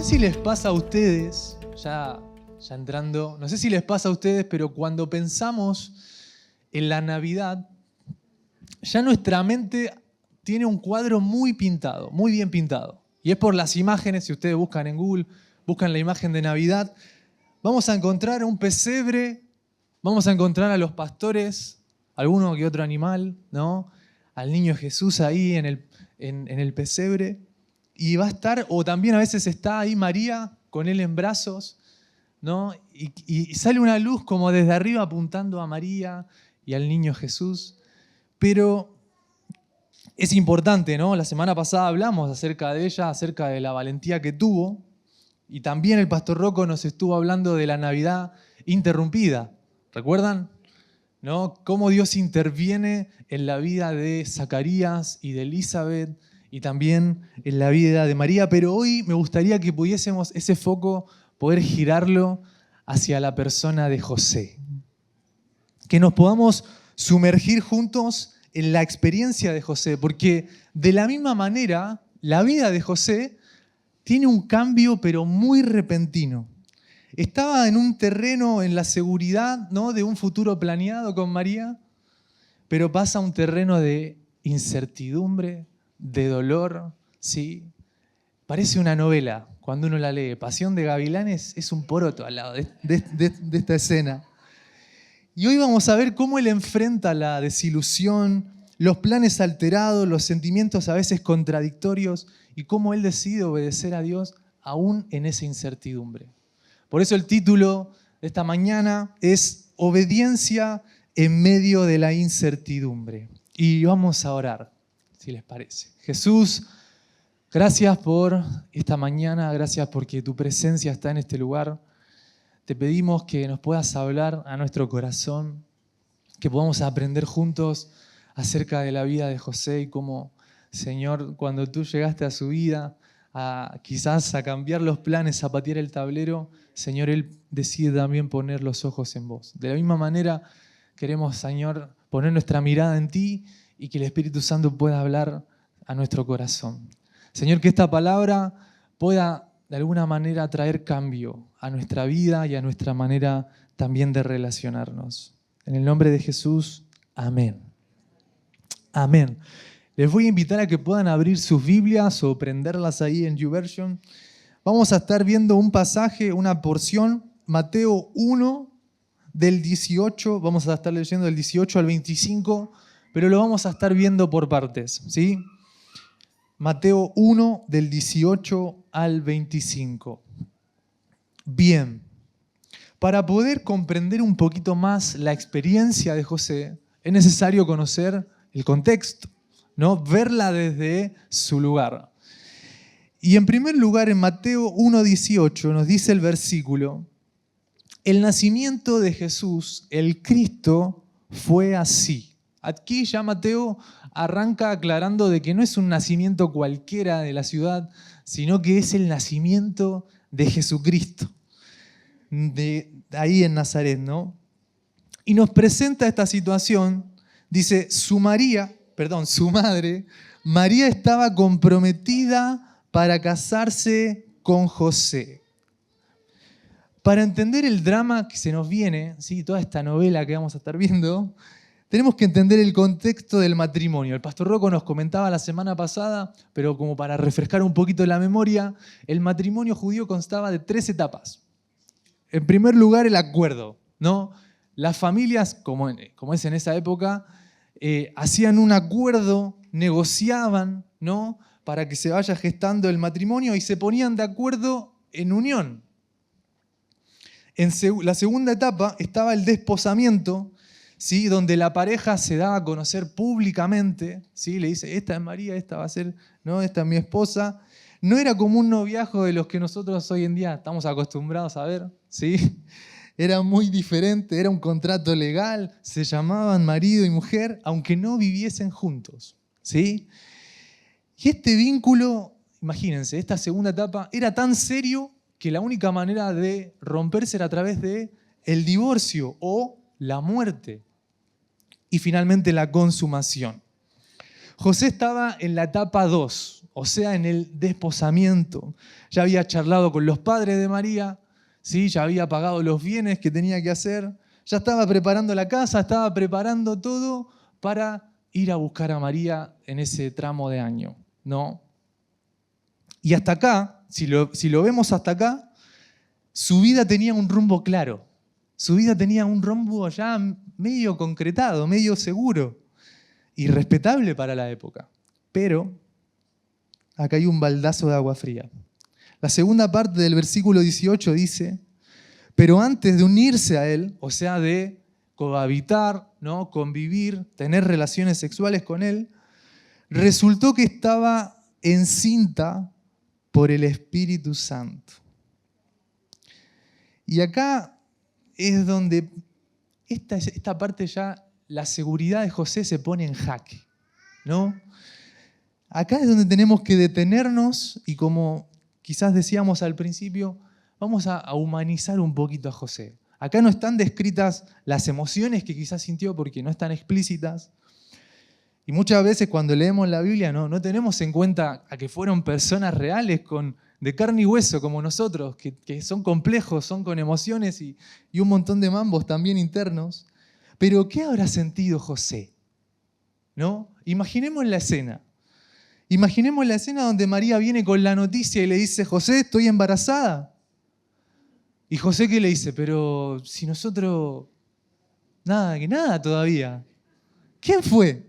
si les pasa a ustedes, ya entrando, no sé si les pasa a ustedes, pero cuando pensamos en la Navidad, ya nuestra mente tiene un cuadro muy pintado, muy bien pintado. Y es por las imágenes, si ustedes buscan en Google, buscan la imagen de Navidad, vamos a encontrar un pesebre, vamos a encontrar a los pastores, alguno que otro animal, ¿no? Al niño Jesús ahí en el pesebre. Y va a estar, o también a veces está ahí María con él en brazos, ¿no? Y sale una luz como desde arriba apuntando a María y al niño Jesús. Pero es importante, ¿no? La semana pasada hablamos acerca de ella, acerca de la valentía que tuvo. Y también el pastor Rocco nos estuvo hablando de la Navidad interrumpida. ¿Recuerdan? ¿No? Cómo Dios interviene en la vida de Zacarías y de Elizabeth y también en la vida de María. Pero hoy me gustaría que pudiésemos ese foco poder girarlo hacia la persona de José. Que nos podamos sumergir juntos en la experiencia de José, porque de la misma manera la vida de José tiene un cambio pero muy repentino. Estaba en un terreno en la seguridad, ¿no?, de un futuro planeado con María, pero pasa a un terreno de incertidumbre, de dolor, ¿sí? Parece una novela cuando uno la lee. Pasión de Gavilanes es un poroto al lado de esta escena. Y hoy vamos a ver cómo él enfrenta la desilusión, los planes alterados, los sentimientos a veces contradictorios y cómo él decide obedecer a Dios aún en esa incertidumbre. Por eso el título de esta mañana es Obediencia en medio de la incertidumbre. Y vamos a orar, si les parece. Jesús, gracias por esta mañana, gracias porque tu presencia está en este lugar. Te pedimos que nos puedas hablar a nuestro corazón, que podamos aprender juntos acerca de la vida de José y cómo, Señor, cuando tú llegaste a su vida, quizás a cambiar los planes, a patear el tablero, Señor, Él decide también poner los ojos en vos. De la misma manera, queremos, Señor, poner nuestra mirada en ti y que el Espíritu Santo pueda hablar a nuestro corazón. Señor, que esta palabra pueda de alguna manera traer cambio a nuestra vida y a nuestra manera también de relacionarnos. En el nombre de Jesús, amén. Amén. Les voy a invitar a que puedan abrir sus Biblias o prenderlas ahí en YouVersion. Vamos a estar viendo un pasaje, una porción, Mateo 1, del 18, vamos a estar leyendo del 18 al 25, pero lo vamos a estar viendo por partes, ¿sí? Mateo 1, del 18 al 25. Bien, para poder comprender un poquito más la experiencia de José, es necesario conocer el contexto, ¿no? Verla desde su lugar. Y en primer lugar, en Mateo 1:18 nos dice el versículo: el nacimiento de Jesús, el Cristo, fue así. Aquí ya Mateo arranca aclarando de que no es un nacimiento cualquiera de la ciudad, sino que es el nacimiento de Jesucristo, de ahí en Nazaret, ¿no? Y nos presenta esta situación, dice, su madre, María estaba comprometida para casarse con José. Para entender el drama que se nos viene, ¿sí?, toda esta novela que vamos a estar viendo, tenemos que entender el contexto del matrimonio. El pastor Rocco nos comentaba la semana pasada, pero como para refrescar un poquito la memoria, el matrimonio judío constaba de 3 etapas. En primer lugar, el acuerdo, ¿no? Las familias, como es en esa época, hacían un acuerdo, negociaban, ¿no?, para que se vaya gestando el matrimonio y se ponían de acuerdo en unión. En la segunda etapa estaba el desposamiento, ¿sí?, donde la pareja se daba a conocer públicamente, ¿sí?, le dice, esta es María, esta va a ser, ¿no?, esta es mi esposa. No era como un noviazgo de los que nosotros hoy en día estamos acostumbrados a ver, ¿sí? Era muy diferente, era un contrato legal, se llamaban marido y mujer, aunque no viviesen juntos, ¿sí? Y este vínculo, imagínense, esta segunda etapa era tan serio que la única manera de romperse era a través de el divorcio o la muerte y finalmente la consumación. José estaba en la etapa 2 o sea, en el desposamiento. Ya había charlado con los padres de María, ¿sí? Ya había pagado los bienes que tenía que hacer, ya estaba preparando la casa, estaba preparando todo para ir a buscar a María en ese tramo de año, ¿no? Y hasta acá, si lo vemos hasta acá, su vida tenía un rumbo claro. Su vida tenía un rumbo ya medio concretado, medio seguro y respetable para la época. Pero acá hay un baldazo de agua fría. La segunda parte del versículo 18 dice: pero antes de unirse a él, o sea, de cohabitar, ¿no? Convivir, tener relaciones sexuales con él, resultó que estaba encinta por el Espíritu Santo. Y acá es donde esta parte ya, la seguridad de José se pone en jaque, ¿no? Acá es donde tenemos que detenernos y, como quizás decíamos al principio, vamos a humanizar un poquito a José. Acá no están descritas las emociones que quizás sintió porque no están explícitas. Y muchas veces cuando leemos la Biblia no tenemos en cuenta a que fueron personas reales de carne y hueso como nosotros, que son complejos, son con emociones y un montón de mambos también internos. Pero ¿qué habrá sentido José? ¿No? Imaginemos la escena. Imaginemos la escena donde María viene con la noticia y le dice: José, estoy embarazada. Y José, ¿qué le dice? Pero si nosotros, nada todavía. ¿Quién fue?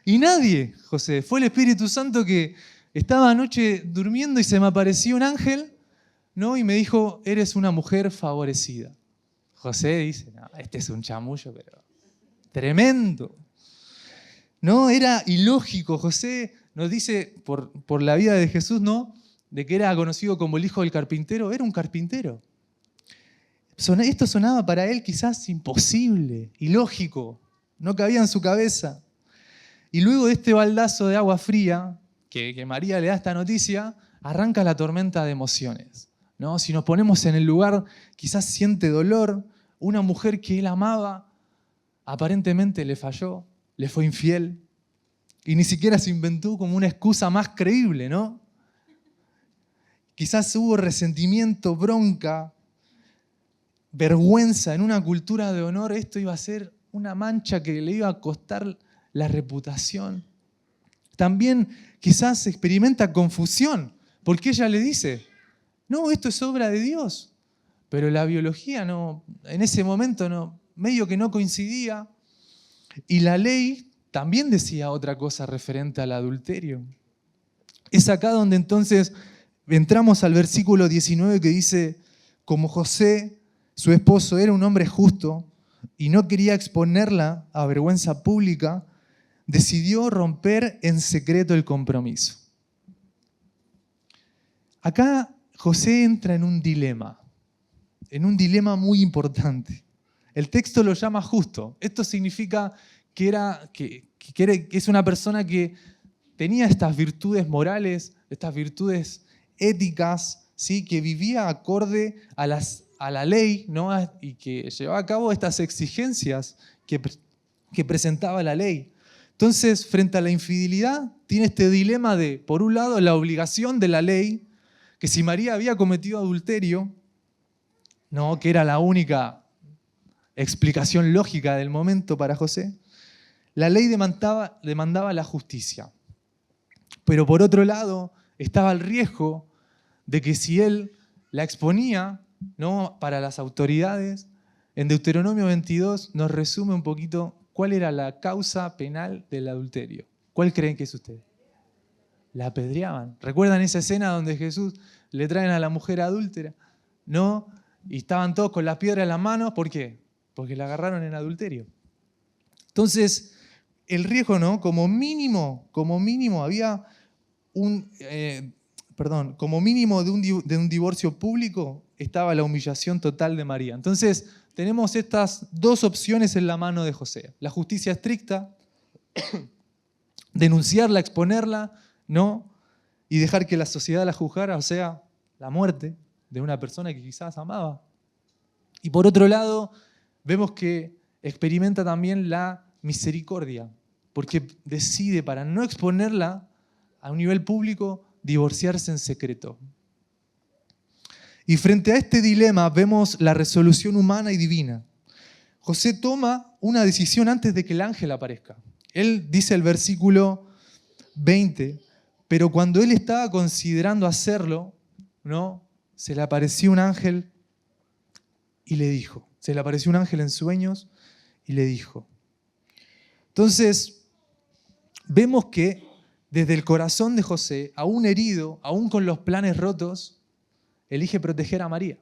Y nadie, José. Fue el Espíritu Santo que estaba anoche durmiendo y se me apareció un ángel, ¿no? Y me dijo: eres una mujer favorecida. José dice: no, este es un chamullo, pero tremendo. No, era ilógico. José nos dice por la vida de Jesús, ¿no? De que era conocido como el hijo del carpintero. Era un carpintero. Esto sonaba para él quizás imposible, ilógico, no cabía en su cabeza. Y luego de este baldazo de agua fría, que María le da esta noticia, arranca la tormenta de emociones, ¿no? Si nos ponemos en el lugar, quizás siente dolor. Una mujer que él amaba, aparentemente le falló, le fue infiel, y ni siquiera se inventó como una excusa más creíble, ¿no? Quizás hubo resentimiento, bronca, vergüenza. En una cultura de honor esto iba a ser una mancha que le iba a costar la reputación. También quizás experimenta confusión, porque ella le dice: no, esto es obra de Dios. Pero la biología no, en ese momento no, medio que no coincidía. Y la ley también decía otra cosa referente al adulterio. Es acá donde entonces entramos al versículo 19 que dice: como José, su esposo, era un hombre justo y no quería exponerla a vergüenza pública, decidió romper en secreto el compromiso. Acá José entra en un dilema muy importante. El texto lo llama justo. Esto significa que es una persona que tenía estas virtudes morales, estas virtudes éticas, ¿sí? Que vivía acorde a la ley, ¿no? Y que llevaba a cabo estas exigencias que presentaba la ley. Entonces, frente a la infidelidad, tiene este dilema de, por un lado, la obligación de la ley, que si María había cometido adulterio, ¿no? Que era la única explicación lógica del momento para José, la ley demandaba la justicia. Pero por otro lado, estaba el riesgo de que si él la exponía, ¿no? Para las autoridades, en Deuteronomio 22 nos resume un poquito cuál era la causa penal del adulterio. ¿Cuál creen que es usted? La apedreaban. ¿Recuerdan esa escena donde Jesús le traen a la mujer adúltera? ¿No? Y estaban todos con las piedras en las manos. ¿Por qué? Porque la agarraron en adulterio. Entonces, el riesgo, ¿no? Como mínimo había como mínimo de un divorcio público estaba la humillación total de María. Entonces, tenemos estas dos opciones en la mano de José. La justicia estricta, denunciarla, exponerla, ¿no? Y dejar que la sociedad la juzgara, o sea, la muerte de una persona que quizás amaba. Y por otro lado, vemos que experimenta también la misericordia, porque decide, para no exponerla a un nivel público, divorciarse en secreto. Y frente a este dilema vemos la resolución humana y divina. José toma una decisión antes de que el ángel aparezca. Él dice el versículo 20, pero cuando él estaba considerando hacerlo, ¿no? Se le apareció un ángel y le dijo. Se le apareció un ángel en sueños y le dijo. Entonces, vemos que desde el corazón de José, aún herido, aún con los planes rotos, elige proteger a María.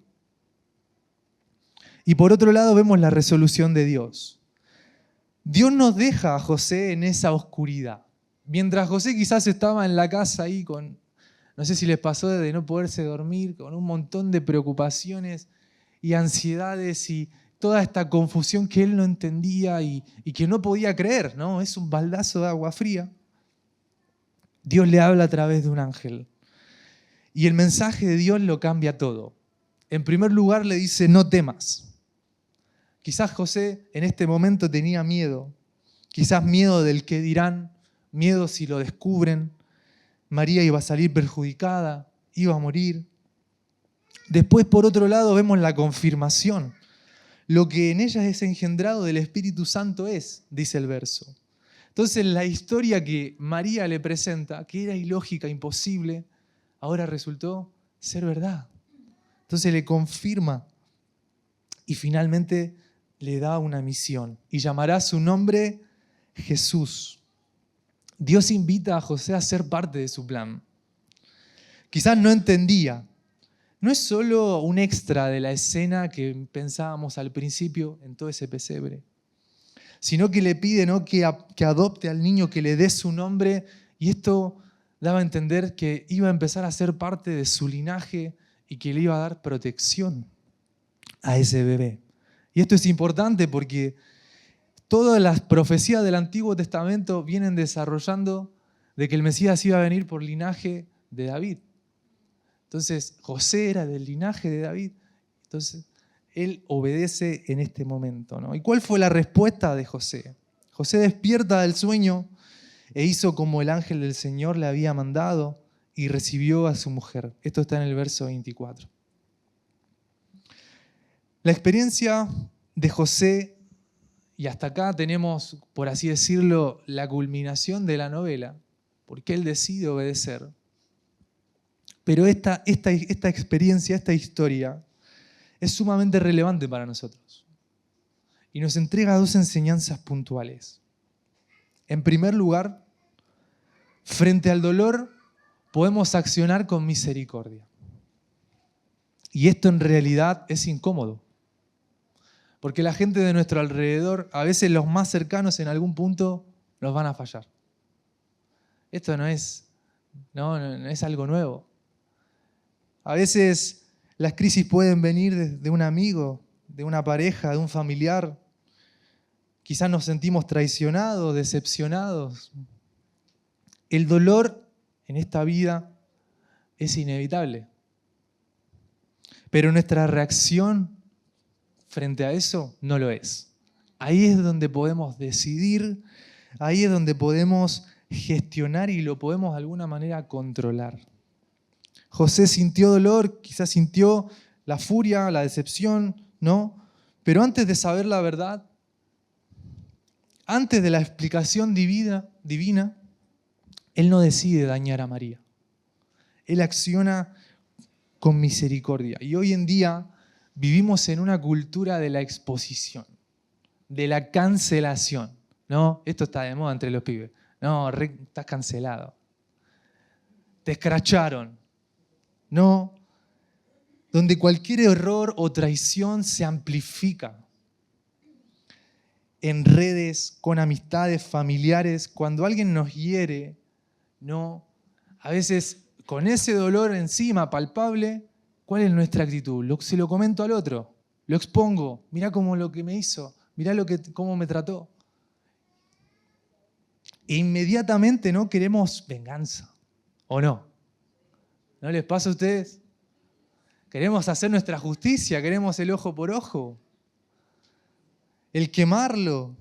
Y por otro lado vemos la resolución de Dios. Dios nos deja a José en esa oscuridad. Mientras José quizás estaba en la casa ahí con, no sé si les pasó de no poderse dormir, con un montón de preocupaciones y ansiedades y toda esta confusión que él no entendía y que no podía creer, ¿no? Es un baldazo de agua fría. Dios le habla a través de un ángel. Y el mensaje de Dios lo cambia todo. En primer lugar le dice, no temas. Quizás José en este momento tenía miedo. Quizás miedo del qué dirán, miedo si lo descubren. María iba a salir perjudicada, iba a morir. Después, por otro lado, vemos la confirmación. Lo que en ella es engendrado del Espíritu Santo es, dice el verso. Entonces, la historia que María le presenta, que era ilógica, imposible, ahora resultó ser verdad. Entonces le confirma y finalmente le da una misión y llamará su nombre Jesús. Dios invita a José a ser parte de su plan. Quizás no entendía. No es solo un extra de la escena que pensábamos al principio en todo ese pesebre, sino que le pide, ¿no?, que adopte al niño, que le dé su nombre, y esto daba a entender que iba a empezar a ser parte de su linaje y que le iba a dar protección a ese bebé. Y esto es importante porque todas las profecías del Antiguo Testamento vienen desarrollando de que el Mesías iba a venir por linaje de David. Entonces, José era del linaje de David. Entonces, él obedece en este momento, ¿no? ¿Y cuál fue la respuesta de José? José despierta del sueño e hizo como el ángel del Señor le había mandado y recibió a su mujer. Esto está en el verso 24. La experiencia de José, y hasta acá tenemos, por así decirlo, la culminación de la novela, porque él decide obedecer. Pero esta experiencia, esta historia, es sumamente relevante para nosotros. Y nos entrega dos enseñanzas puntuales. En primer lugar, frente al dolor podemos accionar con misericordia. Y esto en realidad es incómodo. Porque la gente de nuestro alrededor, a veces los más cercanos en algún punto, nos van a fallar. Esto no es algo nuevo. A veces las crisis pueden venir de un amigo, de una pareja, de un familiar. Quizás nos sentimos traicionados, decepcionados. El dolor en esta vida es inevitable. Pero nuestra reacción frente a eso no lo es. Ahí es donde podemos decidir, ahí es donde podemos gestionar y lo podemos de alguna manera controlar. José sintió dolor, quizás sintió la furia, la decepción, ¿no? Pero antes de saber la verdad, antes de la explicación divina, él no decide dañar a María. Él acciona con misericordia. Y hoy en día vivimos en una cultura de la exposición, de la cancelación. ¿No? Esto está de moda entre los pibes. No, estás cancelado. Te escracharon. No. Donde cualquier error o traición se amplifica. En redes, con amistades, familiares, cuando alguien nos hiere, ¿no? A veces con ese dolor encima palpable, ¿cuál es nuestra actitud? Se lo comento al otro, lo expongo, mirá cómo lo que me hizo, mirá cómo me trató. E inmediatamente no queremos venganza, ¿o no? ¿No les pasa a ustedes? Queremos hacer nuestra justicia, queremos el ojo por ojo, el quemarlo.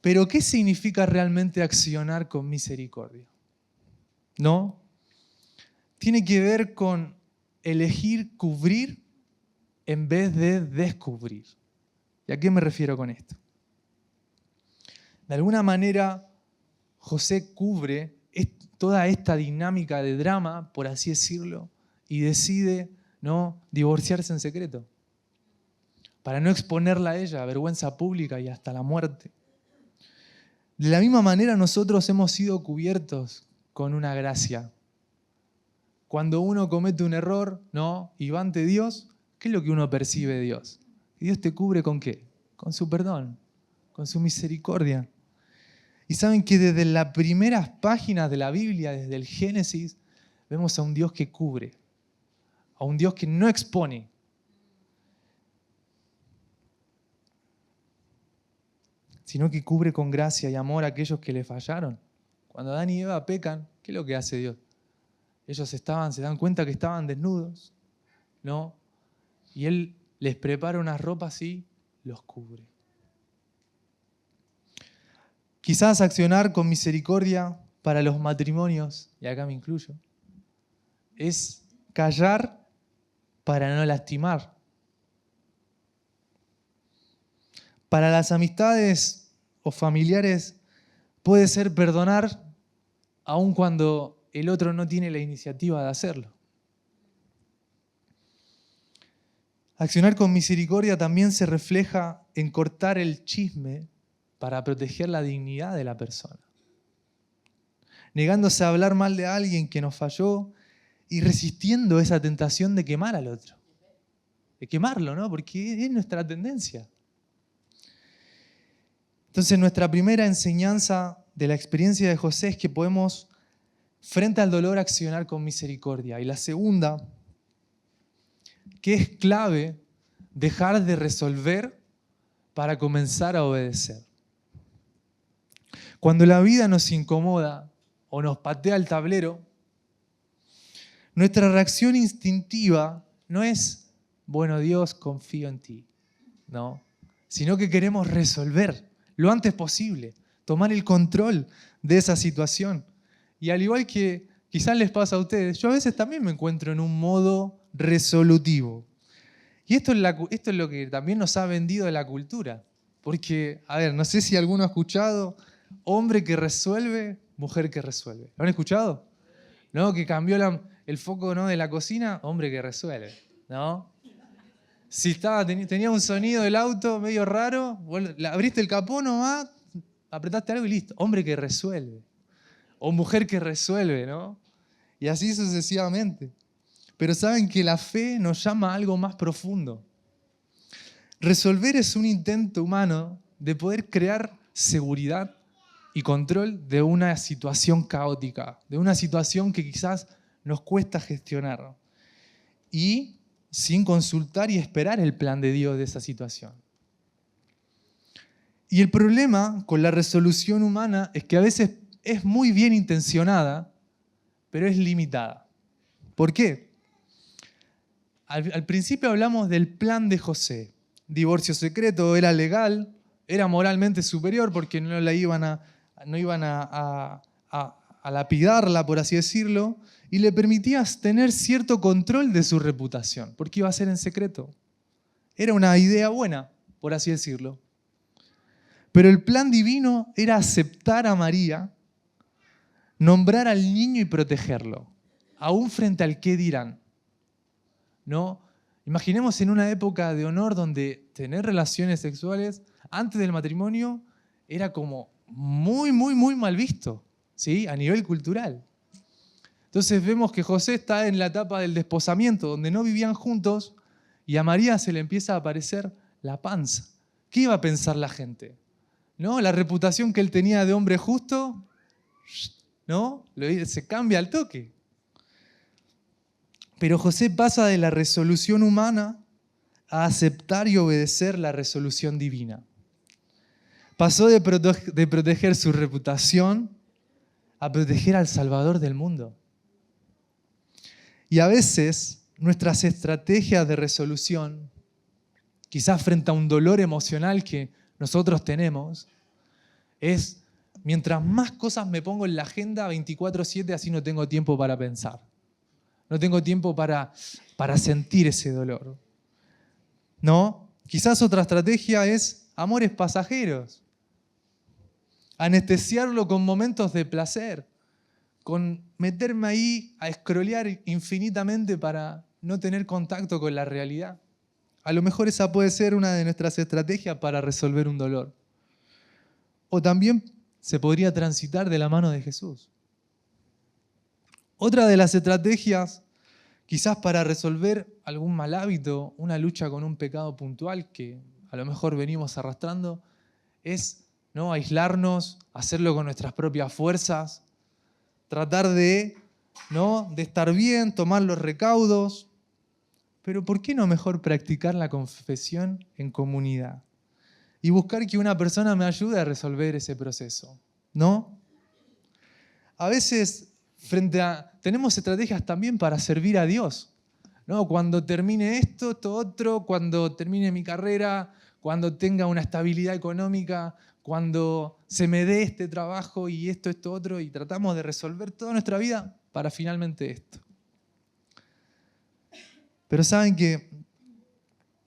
Pero ¿qué significa realmente accionar con misericordia? ¿No? tiene que ver con elegir cubrir en vez de descubrir. ¿Y a qué me refiero con esto? De alguna manera, José cubre toda esta dinámica de drama, por así decirlo, y decide no divorciarse en secreto, para no exponerla a ella a vergüenza pública y hasta la muerte. De la misma manera, nosotros hemos sido cubiertos con una gracia. Cuando uno comete un error, ¿no?, y va ante Dios, ¿qué es lo que uno percibe de Dios? ¿Y Dios te cubre con qué? Con su perdón, con su misericordia. Y saben que desde las primeras páginas de la Biblia, desde el Génesis, vemos a un Dios que cubre, a un Dios que no expone. Sino que cubre con gracia y amor a aquellos que le fallaron. Cuando Adán y Eva pecan, ¿qué es lo que hace Dios? Ellos se dan cuenta que estaban desnudos, ¿no? Y Él les prepara unas ropas y los cubre. Quizás accionar con misericordia para los matrimonios, y acá me incluyo, es callar para no lastimar. Para las amistades o familiares puede ser perdonar aun cuando el otro no tiene la iniciativa de hacerlo. Accionar con misericordia también se refleja en cortar el chisme para proteger la dignidad de la persona. Negándose a hablar mal de alguien que nos falló y resistiendo esa tentación de quemar al otro. De quemarlo, ¿no? Porque es nuestra tendencia. Entonces, nuestra primera enseñanza de la experiencia de José es que podemos, frente al dolor, accionar con misericordia. Y la segunda, que es clave, dejar de resolver para comenzar a obedecer. Cuando la vida nos incomoda o nos patea el tablero, nuestra reacción instintiva no es, bueno, Dios, confío en ti, ¿no? Sino que queremos resolver lo antes posible, tomar el control de esa situación. Y al igual que quizás les pasa a ustedes, yo a veces también me encuentro en un modo resolutivo. Y esto es lo que también nos ha vendido la cultura. Porque, a ver, no sé si alguno ha escuchado, hombre que resuelve, mujer que resuelve. ¿Lo han escuchado? ¿No? Que cambió el foco, ¿no?, de la cocina, hombre que resuelve, ¿no? Si tenía un sonido del auto medio raro, abriste el capó nomás, apretaste algo y listo. Hombre que resuelve. O mujer que resuelve, ¿no? Y así sucesivamente. Pero saben que la fe nos llama a algo más profundo. Resolver es un intento humano de poder crear seguridad y control de una situación caótica, de una situación que quizás nos cuesta gestionar. Y sin consultar y esperar el plan de Dios de esa situación. Y el problema con la resolución humana es que a veces es muy bien intencionada, pero es limitada. ¿Por qué? Al principio hablamos del plan de José. Divorcio secreto, era legal, era moralmente superior porque no iban a lapidarla, por así decirlo, y le permitías tener cierto control de su reputación, porque iba a ser en secreto. Era una idea buena, por así decirlo. Pero el plan divino era aceptar a María, nombrar al niño y protegerlo, aún frente al qué dirán. ¿No? Imaginemos en una época de honor donde tener relaciones sexuales antes del matrimonio era como muy, muy, muy mal visto, ¿sí?, a nivel cultural. Entonces vemos que José está en la etapa del desposamiento, donde no vivían juntos, y a María se le empieza a aparecer la panza. ¿Qué iba a pensar la gente? ¿No? La reputación que él tenía de hombre justo, ¿no?, se cambia al toque. Pero José pasa de la resolución humana a aceptar y obedecer la resolución divina. Pasó de proteger su reputación a proteger al Salvador del mundo. Y a veces nuestras estrategias de resolución, quizás frente a un dolor emocional que nosotros tenemos, es mientras más cosas me pongo en la agenda 24/7, así no tengo tiempo para pensar. no tengo tiempo para sentir ese dolor. ¿No? Quizás otra estrategia es amores pasajeros. Anestesiarlo con momentos de placer, con meterme ahí a scrollear infinitamente para no tener contacto con la realidad. A lo mejor esa puede ser una de nuestras estrategias para resolver un dolor. O también se podría transitar de la mano de Jesús. Otra de las estrategias, quizás para resolver algún mal hábito, una lucha con un pecado puntual que a lo mejor venimos arrastrando, es, ¿no?, aislarnos, hacerlo con nuestras propias fuerzas, tratar de estar bien, tomar los recaudos. Pero ¿por qué no mejor practicar la confesión en comunidad? Y buscar que una persona me ayude a resolver ese proceso, ¿no? A veces tenemos estrategias también para servir a Dios, ¿no? Cuando termine esto otro, cuando termine mi carrera, cuando tenga una estabilidad económica, cuando se me dé este trabajo y esto otro, y tratamos de resolver toda nuestra vida para finalmente esto. Pero saben que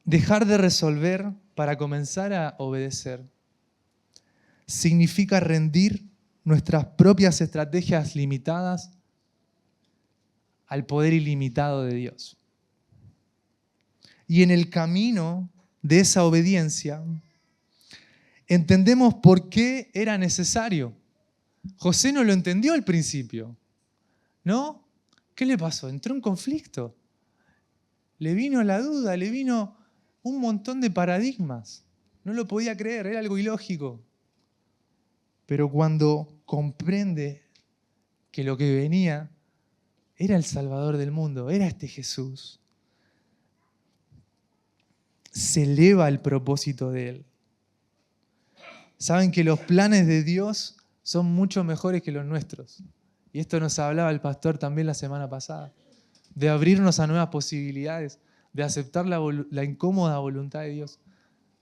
dejar de resolver para comenzar a obedecer significa rendir nuestras propias estrategias limitadas al poder ilimitado de Dios. Y en el camino de esa obediencia, entendemos por qué era necesario. José no lo entendió al principio, ¿no? ¿Qué le pasó? Entró en conflicto. Le vino la duda, le vino un montón de paradigmas. No lo podía creer, era algo ilógico. Pero cuando comprende que lo que venía era el Salvador del mundo, era este Jesús, se eleva el propósito de Él. Saben que los planes de Dios son mucho mejores que los nuestros. Y esto nos hablaba el pastor también la semana pasada, de abrirnos a nuevas posibilidades, de aceptar la incómoda voluntad de Dios.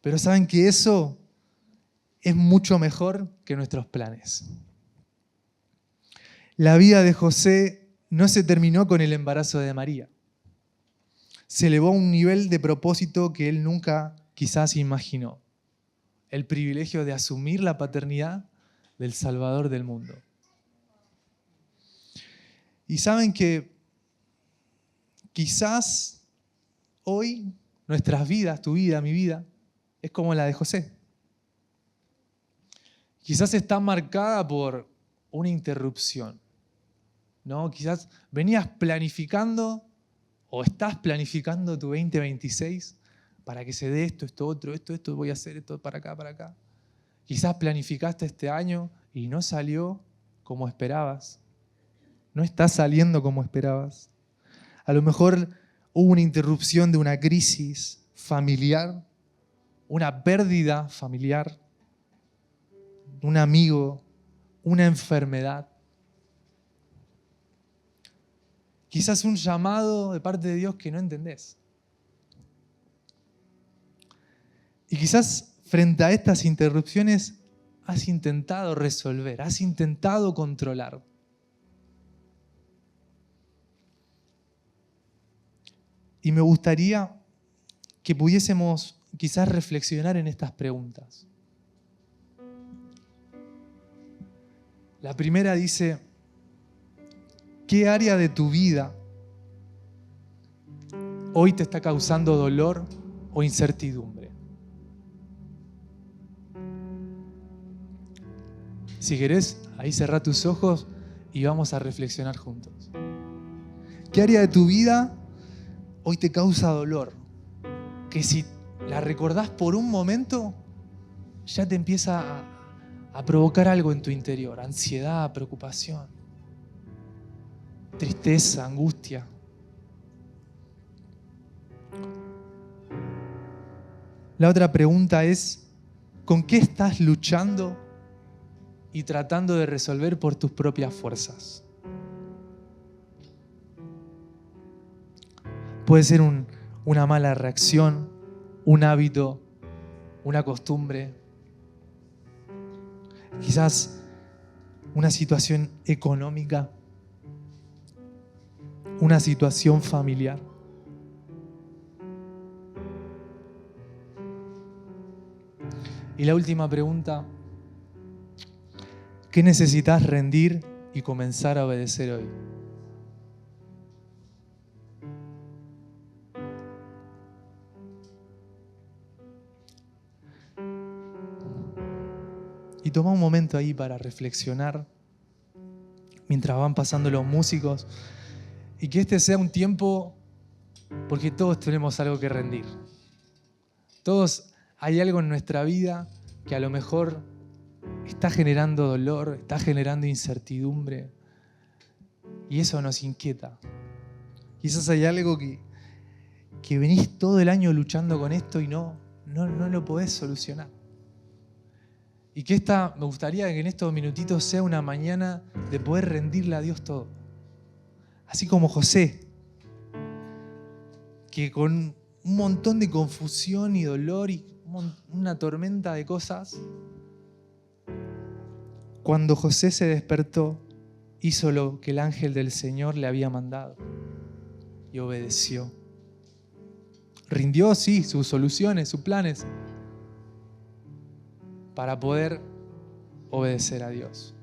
Pero saben que eso es mucho mejor que nuestros planes. La vida de José no se terminó con el embarazo de María. Se elevó a un nivel de propósito que él nunca quizás imaginó. El privilegio de asumir la paternidad del Salvador del mundo. Y saben que quizás hoy nuestras vidas, tu vida, mi vida, es como la de José. Quizás está marcada por una interrupción, ¿no? Quizás venías planificando o estás planificando tu 2026 para que se dé esto otro, esto voy a hacer, esto para acá. Quizás planificaste este año y no salió como esperabas. No está saliendo como esperabas. A lo mejor hubo una interrupción de una crisis familiar, una pérdida familiar, un amigo, una enfermedad. Quizás un llamado de parte de Dios que no entendés. Y quizás frente a estas interrupciones has intentado resolver, has intentado controlar. Y me gustaría que pudiésemos quizás reflexionar en estas preguntas. La primera dice, ¿qué área de tu vida hoy te está causando dolor o incertidumbre? Si querés, ahí cerrá tus ojos y vamos a reflexionar juntos. ¿Qué área de tu vida hoy te causa dolor? Que si la recordás por un momento, ya te empieza a provocar algo en tu interior. Ansiedad, preocupación, tristeza, angustia. La otra pregunta es, ¿con qué estás luchando y tratando de resolver por tus propias fuerzas? Puede ser una mala reacción, un hábito, una costumbre, quizás una situación económica, una situación familiar. Y la última pregunta: ¿qué necesitas rendir y comenzar a obedecer hoy? Y toma un momento ahí para reflexionar mientras van pasando los músicos, y que este sea un tiempo, porque todos tenemos algo que rendir. Todos hay algo en nuestra vida que a lo mejor está generando dolor, está generando incertidumbre, y eso nos inquieta. Quizás hay algo que venís todo el año luchando con esto y no lo podés solucionar. Y que me gustaría que en estos minutitos sea una mañana de poder rendirle a Dios todo. Así como José, que con un montón de confusión y dolor y una tormenta de cosas, cuando José se despertó, hizo lo que el ángel del Señor le había mandado y obedeció. Rindió, sí, sus soluciones, sus planes, para poder obedecer a Dios.